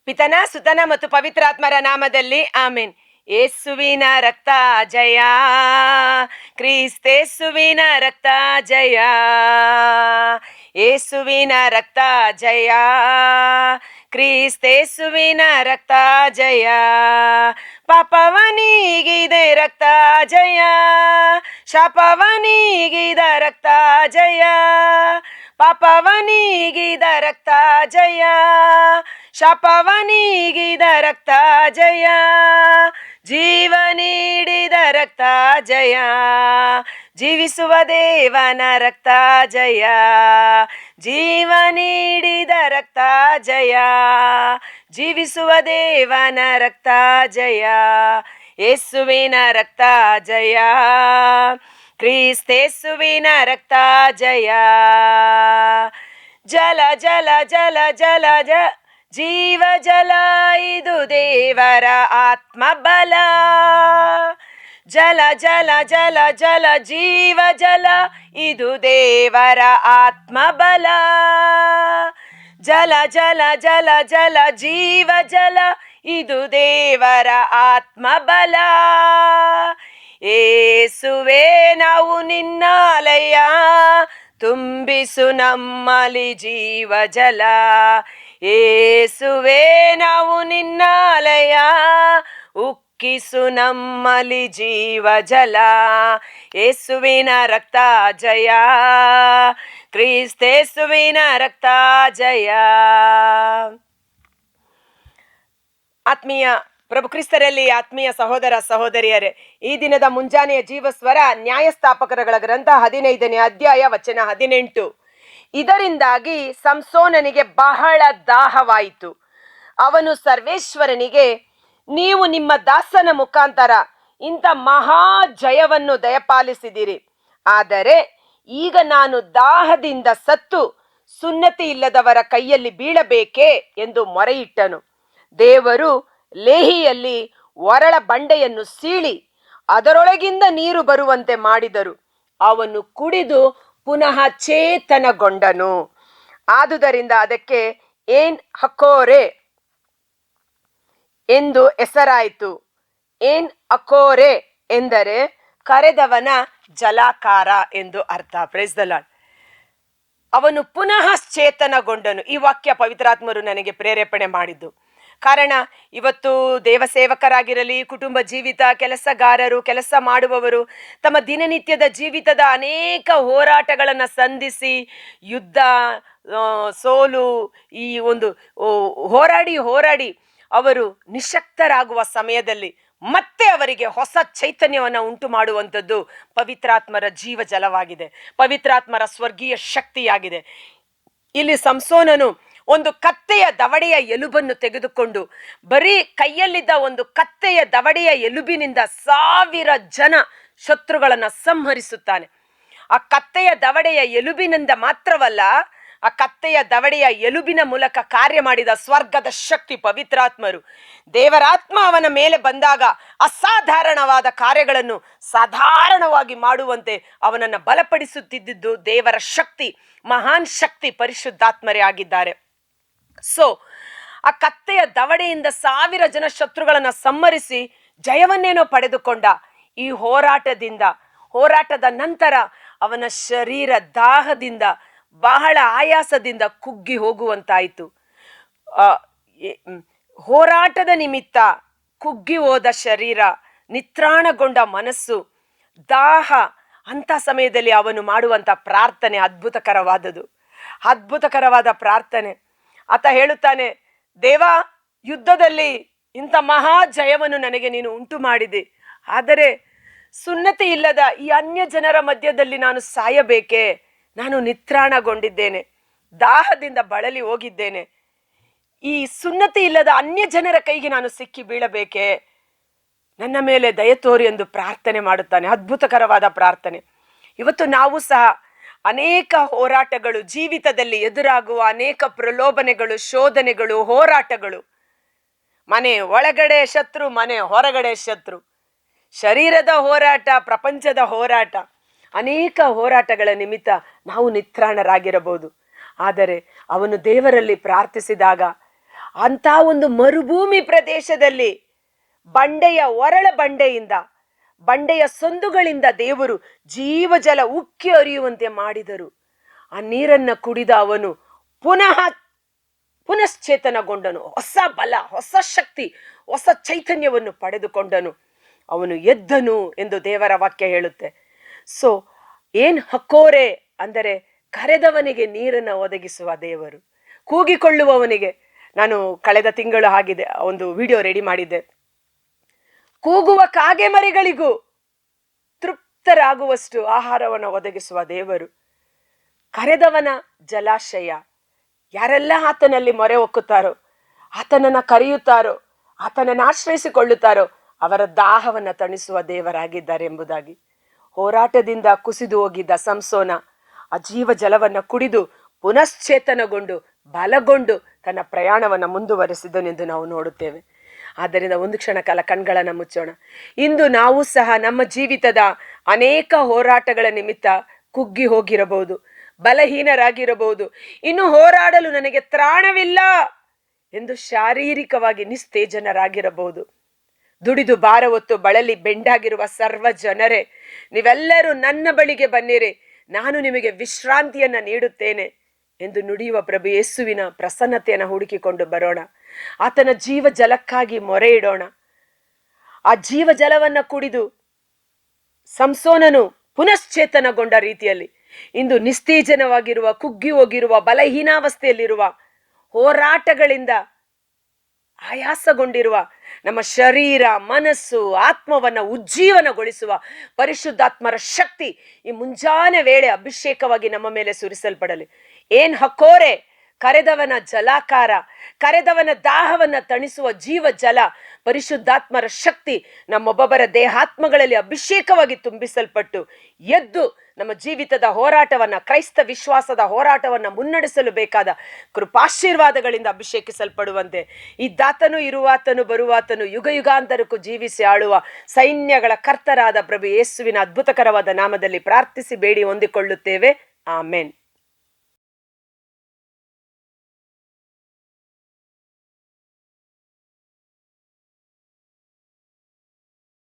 ಪಿತನ ಸುತನ ಮತ್ತು ಪವಿತ್ರಾತ್ಮರ ನಾಮದಲ್ಲಿ ಆಮೇನ್. ಯೇಸುವಿನ ರಕ್ತ ಜಯ, ಕ್ರಿಸ್ತೇಸುವಿನ ರಕ್ತ ಜಯ, ಯೇಸುವಿನ ರಕ್ತ ಜಯ, ಕ್ರಿಸ್ತೇಸುವಿನ ರಕ್ತ ಜಯ. ಪಾಪವನಿಗಿದೆ ರಕ್ತ ಜಯ, ಶಾಪವನಿಗಿದ ರಕ್ತ ಜಯ, ಪಾಪವನಿಗಿದ ರಕ್ತ ಜಯ, ಶಾಪವನಿಗಿದ ರಕ್ತ ಜಯ, ಜೀವ ನೀಡಿದ ರಕ್ತ ಜಯ, ಜೀವಿಸುವ ದೇವನ ರಕ್ತ ಜಯ, ಜೀವ ನೀಡಿದ ರಕ್ತ ಜಯ, ಜೀವಿಸುವ ದೇವನ ರಕ್ತ ಜಯ. ಯೇಸುವಿನ ರಕ್ತ ಜಯ, ಕ್ರಿಸ್ತೇಸುವಿನ ರಕ್ತ ಜಯ. ಜಲ ಜಲ ಜಲ ಜಲ ಜ ಜೀವ ಜಲ, ಇದು ದೇವರ ಆತ್ಮಬಲ. ಜಲ ಜಲ ಜಲ ಜಲ ಜೀವ ಜಲ, ಇದು ದೇವರ ಆತ್ಮಬಲ. ಜಲ ಜಲ ಜಲ ಜಲ ಜೀವ ಜಲ, ಇದು ದೇವರ ಆತ್ಮಬಲ. ಯೇಸುವೇ ನಾವು ನಿನ್ನಾಲಯ, ತುಂಬಿಸು ನಮ್ಮಲಿ ಜೀವ ಜಲ. ಯೇಸುವೇ ನಾವು ನಿನ್ನಾಲಯ, ಉಕ್ಕಿಸು ನಮ್ಮಲಿ ಜೀವ ಜಲ. ಯೇಸುವಿನ ರಕ್ತ ಜಯ, ಕ್ರಿಸ್ತೇಸುವಿನ ರಕ್ತ ಜಯ. ಆತ್ಮೀಯ ಪ್ರಭು ಕ್ರಿಸ್ತರಲ್ಲಿ ಆತ್ಮೀಯ ಸಹೋದರ ಸಹೋದರಿಯರೇ, ಈ ದಿನದ ಮುಂಜಾನೆಯ ಜೀವಸ್ವರ ನ್ಯಾಯಸ್ಥಾಪಕರ ಗ್ರಂಥ 15ನೇ ಅಧ್ಯಾಯ ವಚನ 18. ಇದರಿಂದಾಗಿ ಸಂಸೋನನಿಗೆ ಬಹಳ ದಾಹವಾಯಿತು. ಅವನು ಸರ್ವೇಶ್ವರನಿಗೆ, ನೀವು ನಿಮ್ಮ ದಾಸನ ಮುಖಾಂತರ ಇಂಥ ಮಹಾ ಜಯವನ್ನು ದಯಪಾಲಿಸಿದಿರಿ, ಆದರೆ ಈಗ ನಾನು ದಾಹದಿಂದ ಸತ್ತು ಸುನ್ನತಿ ಇಲ್ಲದವರ ಕೈಯಲ್ಲಿ ಬೀಳಬೇಕೇ ಎಂದು ಮೊರೆಯಿಟ್ಟನು. ದೇವರು ಲೇಹಿಯಲ್ಲಿ ಒರಳ ಬಂಡೆಯನ್ನು ಸೀಳಿ ಅದರೊಳಗಿಂದ ನೀರು ಬರುವಂತೆ ಮಾಡಿದರು. ಅವನು ಕುಡಿದು ಪುನಃ ಚೇತನಗೊಂಡನು. ಆದುದರಿಂದ ಅದಕ್ಕೆ ಏನ್ ಹಕೋರೆ ಎಂದು ಹೆಸರಾಯಿತು. ಏನ್ ಅಕೋರೆ ಎಂದರೆ ಕರೆದವನ ಜಲಾಕಾರ ಎಂದು ಅರ್ಥ. Praise the lord. ಅವನು ಪುನಃ ಚೇತನಗೊಂಡನು. ಈ ವಾಕ್ಯ ಪವಿತ್ರಾತ್ಮರು ನನಗೆ ಪ್ರೇರೇಪಣೆ ಮಾಡಿದ್ದು. ಕಾರಣ ಇವತ್ತು ದೇವಸೇವಕರಾಗಿರಲಿ, ಕುಟುಂಬ ಜೀವಿತ, ಕೆಲಸಗಾರರು, ಕೆಲಸ ಮಾಡುವವರು ತಮ್ಮ ದಿನನಿತ್ಯದ ಜೀವಿತದ ಅನೇಕ ಹೋರಾಟಗಳನ್ನು ಸಂಧಿಸಿ ಯುದ್ಧ, ಸೋಲು, ಈ ಒಂದು ಹೋರಾಡಿ ಅವರು ನಿಶಕ್ತರಾಗುವ ಸಮಯದಲ್ಲಿ ಮತ್ತೆ ಅವರಿಗೆ ಹೊಸ ಚೈತನ್ಯವನ್ನು ಉಂಟು ಮಾಡುವಂಥದ್ದು ಪವಿತ್ರಾತ್ಮರ ಜೀವ ಜಲವಾಗಿದೆ, ಪವಿತ್ರಾತ್ಮರ ಸ್ವರ್ಗೀಯ ಶಕ್ತಿಯಾಗಿದೆ. ಇಲ್ಲಿ ಸಂಸೋನನು ಒಂದು ಕತ್ತೆಯ ದವಡೆಯ ಎಲುಬನ್ನು ತೆಗೆದುಕೊಂಡು ಬರೀ ಕೈಯಲ್ಲಿದ್ದ ಒಂದು ಕತ್ತೆಯ ದವಡೆಯ ಎಲುಬಿನಿಂದ 1000 ಜನ ಶತ್ರುಗಳನ್ನು ಸಂಹರಿಸುತ್ತಾನೆ. ಆ ಕತ್ತೆಯ ದವಡೆಯ ಎಲುಬಿನಿಂದ ಮಾತ್ರವಲ್ಲ, ಆ ಕತ್ತೆಯ ದವಡೆಯ ಎಲುಬಿನ ಮೂಲಕ ಕಾರ್ಯ ಮಾಡಿದ ಸ್ವರ್ಗದ ಶಕ್ತಿ ಪವಿತ್ರಾತ್ಮರು. ದೇವರಾತ್ಮ ಅವನ ಮೇಲೆ ಬಂದಾಗ ಅಸಾಧಾರಣವಾದ ಕಾರ್ಯಗಳನ್ನು ಸಾಧಾರಣವಾಗಿ ಮಾಡುವಂತೆ ಅವನನ್ನು ಬಲಪಡಿಸುತ್ತಿದ್ದು ದೇವರ ಶಕ್ತಿ, ಮಹಾನ್ ಶಕ್ತಿ ಪರಿಶುದ್ಧಾತ್ಮರೇ ಆಗಿದ್ದಾರೆ. ಸೊ ಆ ಕತ್ತೆಯ ದವಡೆಯಿಂದ 1000 ಜನ ಶತ್ರುಗಳನ್ನು ಸಂಹರಿಸಿ ಜಯವನ್ನೇನೋ ಪಡೆದುಕೊಂಡ. ಈ ಹೋರಾಟದ ನಂತರ ಅವನ ಶರೀರ ದಾಹದಿಂದ, ಬಹಳ ಆಯಾಸದಿಂದ ಕುಗ್ಗಿ ಹೋಗುವಂತಾಯಿತು. ಹೋರಾಟದ ನಿಮಿತ್ತ ಕುಗ್ಗಿ ಹೋದ ಶರೀರ, ನಿತ್ರಾಣಗೊಂಡ ಮನಸ್ಸು, ದಾಹ. ಅಂಥ ಸಮಯದಲ್ಲಿ ಅವನು ಮಾಡುವಂಥ ಪ್ರಾರ್ಥನೆ ಅದ್ಭುತಕರವಾದ ಪ್ರಾರ್ಥನೆ. ಆತ ಹೇಳುತ್ತಾನೆ, ದೇವ, ಯುದ್ಧದಲ್ಲಿ ಇಂಥ ಮಹಾ ಜಯವನ್ನು ನನಗೆ ನೀನು ಉಂಟು ಮಾಡಿದೆ, ಆದರೆ ಸುನ್ನತಿ ಇಲ್ಲದ ಈ ಅನ್ಯ ಜನರ ಮಧ್ಯದಲ್ಲಿ ನಾನು ಸಾಯಬೇಕೆ? ನಾನು ನಿತ್ರಾಣಗೊಂಡಿದ್ದೇನೆ, ದಾಹದಿಂದ ಬಳಲಿ ಹೋಗಿದ್ದೇನೆ. ಈ ಸುನ್ನತಿ ಇಲ್ಲದ ಅನ್ಯ ಜನರ ಕೈಗೆ ನಾನು ಸಿಕ್ಕಿ ಬೀಳಬೇಕೆ? ನನ್ನ ಮೇಲೆ ದಯ ತೋರಿ ಎಂದು ಪ್ರಾರ್ಥನೆ ಮಾಡುತ್ತಾನೆ. ಅದ್ಭುತಕರವಾದ ಪ್ರಾರ್ಥನೆ. ಇವತ್ತು ನಾವು ಸಹ ಅನೇಕ ಹೋರಾಟಗಳು, ಜೀವಿತದಲ್ಲಿ ಎದುರಾಗುವ ಅನೇಕ ಪ್ರಲೋಭನೆಗಳು, ಶೋಧನೆಗಳು, ಹೋರಾಟಗಳು, ಮನೆ ಒಳಗಡೆ ಶತ್ರು, ಮನೆ ಹೊರಗಡೆ ಶತ್ರು, ಶರೀರದ ಹೋರಾಟ, ಪ್ರಪಂಚದ ಹೋರಾಟ, ಅನೇಕ ಹೋರಾಟಗಳ ನಿಮಿತ್ತ ನಾವು ನಿತ್ರಾಣರಾಗಿರಬಹುದು. ಆದರೆ ಅವನು ದೇವರಲ್ಲಿ ಪ್ರಾರ್ಥಿಸಿದಾಗ ಅಂತ ಒಂದು ಮರುಭೂಮಿ ಪ್ರದೇಶದಲ್ಲಿ ಒರಳ ಬಂಡೆಯ ಸಂದುಗಳಿಂದ ದೇವರು ಜೀವಜಲ ಉಕ್ಕಿ ಹರಿಯುವಂತೆ ಮಾಡಿದರು. ಆ ನೀರನ್ನ ಕುಡಿದ ಅವನು ಪುನಶ್ಚೇತನಗೊಂಡನು. ಹೊಸ ಬಲ, ಹೊಸ ಶಕ್ತಿ, ಹೊಸ ಚೈತನ್ಯವನ್ನು ಪಡೆದುಕೊಂಡನು. ಅವನು ಎದ್ದನು ಎಂದು ದೇವರ ವಾಕ್ಯ ಹೇಳುತ್ತೆ. ಸೊ ಹಕೋರೆ ಅಂದರೆ ಕರೆದವನಿಗೆ ನೀರನ್ನು ಒದಗಿಸುವ ದೇವರು, ಕೂಗಿಕೊಳ್ಳುವವನಿಗೆ. ನಾನು ಕಳೆದ ತಿಂಗಳು ಆಗಿದೆ ಒಂದು ವಿಡಿಯೋ ರೆಡಿ ಮಾಡಿದ್ದೆ. ಕೂಗುವ ಕಾಗೆ ಮರಿಗಳಿಗೂ ತೃಪ್ತರಾಗುವಷ್ಟು ಆಹಾರವನ್ನು ಒದಗಿಸುವ ದೇವರು, ಕರೆದವನ ಜಲಾಶಯ. ಯಾರೆಲ್ಲ ಆತನಲ್ಲಿ ಮೊರೆ ಹೊಕ್ಕುತ್ತಾರೋ, ಆತನನ್ನ ಕರೆಯುತ್ತಾರೋ, ಆತನನ್ನು ಆಶ್ರಯಿಸಿಕೊಳ್ಳುತ್ತಾರೋ ಅವರ ದಾಹವನ್ನು ತಣಿಸುವ ದೇವರಾಗಿದ್ದಾರೆ ಎಂಬುದಾಗಿ. ಹೋರಾಟದಿಂದ ಕುಸಿದು ಹೋಗಿದ್ದ ಸಂಸೋನ ಆ ಜೀವ ಜಲವನ್ನು ಕುಡಿದು ಪುನಶ್ಚೇತನಗೊಂಡು ಬಲಗೊಂಡು ತನ್ನ ಪ್ರಯಾಣವನ್ನು ಮುಂದುವರೆಸಿದನೆಂದು ನಾವು ನೋಡುತ್ತೇವೆ. ಆದ್ದರಿಂದ ಒಂದು ಕ್ಷಣ ಕಾಲ ಕಣ್ಗಳನ್ನು ಮುಚ್ಚೋಣ. ಇಂದು ನಾವು ಸಹ ನಮ್ಮ ಜೀವಿತದ ಅನೇಕ ಹೋರಾಟಗಳ ನಿಮಿತ್ತ ಕುಗ್ಗಿ ಹೋಗಿರಬಹುದು, ಬಲಹೀನರಾಗಿರಬಹುದು, ಇನ್ನು ಹೋರಾಡಲು ನನಗೆ ತ್ರಾಣವಿಲ್ಲ ಎಂದು ಶಾರೀರಿಕವಾಗಿ ನಿಸ್ತೇಜನರಾಗಿರಬಹುದು. ದುಡಿದು ಭಾರ ಹೊತ್ತು ಬಳಲಿ ಬೆಂಡಾಗಿರುವ ಸರ್ವ ಜನರೇ, ನೀವೆಲ್ಲರೂ ನನ್ನ ಬಳಿಗೆ ಬನ್ನಿರಿ, ನಾನು ನಿಮಗೆ ವಿಶ್ರಾಂತಿಯನ್ನ ನೀಡುತ್ತೇನೆ ಎಂದು ನುಡಿಯುವ ಪ್ರಭು ಯೇಸುವಿನ ಪ್ರಸನ್ನತೆಯನ್ನು ಹುಡುಕಿಕೊಂಡು ಬರೋಣ. ಆತನ ಜೀವ ಜಲಕ್ಕಾಗಿ ಮೊರೆ ಇಡೋಣ. ಆ ಜೀವ ಜಲವನ್ನ ಕುಡಿದು ಸಂಸೋನನು ಪುನಶ್ಚೇತನಗೊಂಡ ರೀತಿಯಲ್ಲಿ ಇಂದು ನಿಸ್ತೇಜನವಾಗಿರುವ, ಕುಗ್ಗಿ ಹೋಗಿರುವ, ಬಲಹೀನಾವಸ್ಥೆಯಲ್ಲಿರುವ, ಹೋರಾಟಗಳಿಂದ ಆಯಾಸಗೊಂಡಿರುವ ನಮ್ಮ ಶರೀರ, ಮನಸ್ಸು, ಆತ್ಮವನ್ನ ಉಜ್ಜೀವನಗೊಳಿಸುವ ಪರಿಶುದ್ಧಾತ್ಮರ ಶಕ್ತಿ ಈ ಮುಂಜಾನೆ ವೇಳೆ ಅಭಿಷೇಕವಾಗಿ ನಮ್ಮ ಮೇಲೆ ಸುರಿಸಲ್ಪಡಲಿ. ಹಕೋರೆ ಕರೆದವನ ಜಲಾಕಾರ, ಕರೆದವನ ದಾಹವನ್ನ ತಣಿಸುವ ಜೀವ ಜಲ, ಪರಿಶುದ್ಧಾತ್ಮರ ಶಕ್ತಿ ನಮ್ಮೊಬ್ಬೊಬ್ಬರ ದೇಹಾತ್ಮಗಳಲ್ಲಿ ಅಭಿಷೇಕವಾಗಿ ತುಂಬಿಸಲ್ಪಟ್ಟು ಎದ್ದು ನಮ್ಮ ಜೀವಿತದ ಹೋರಾಟವನ್ನ, ಕ್ರೈಸ್ತ ವಿಶ್ವಾಸದ ಹೋರಾಟವನ್ನ ಮುನ್ನಡೆಸಲು ಬೇಕಾದ ಕೃಪಾಶೀರ್ವಾದಗಳಿಂದ ಅಭಿಷೇಕಿಸಲ್ಪಡುವಂತೆ ಇದ್ದಾತನು, ಇರುವಾತನು, ಬರುವಾತನು, ಯುಗ ಯುಗಾಂತರಕ್ಕೂ ಜೀವಿಸಿ ಆಳುವ ಸೈನ್ಯಗಳ ಕರ್ತರಾದ ಪ್ರಭು ಯೇಸುವಿನ ಅದ್ಭುತಕರವಾದ ನಾಮದಲ್ಲಿ ಪ್ರಾರ್ಥಿಸಿ ಬೇಡಿ ಹೊಂದಿಕೊಳ್ಳುತ್ತೇವೆ. ಆಮೆನ್.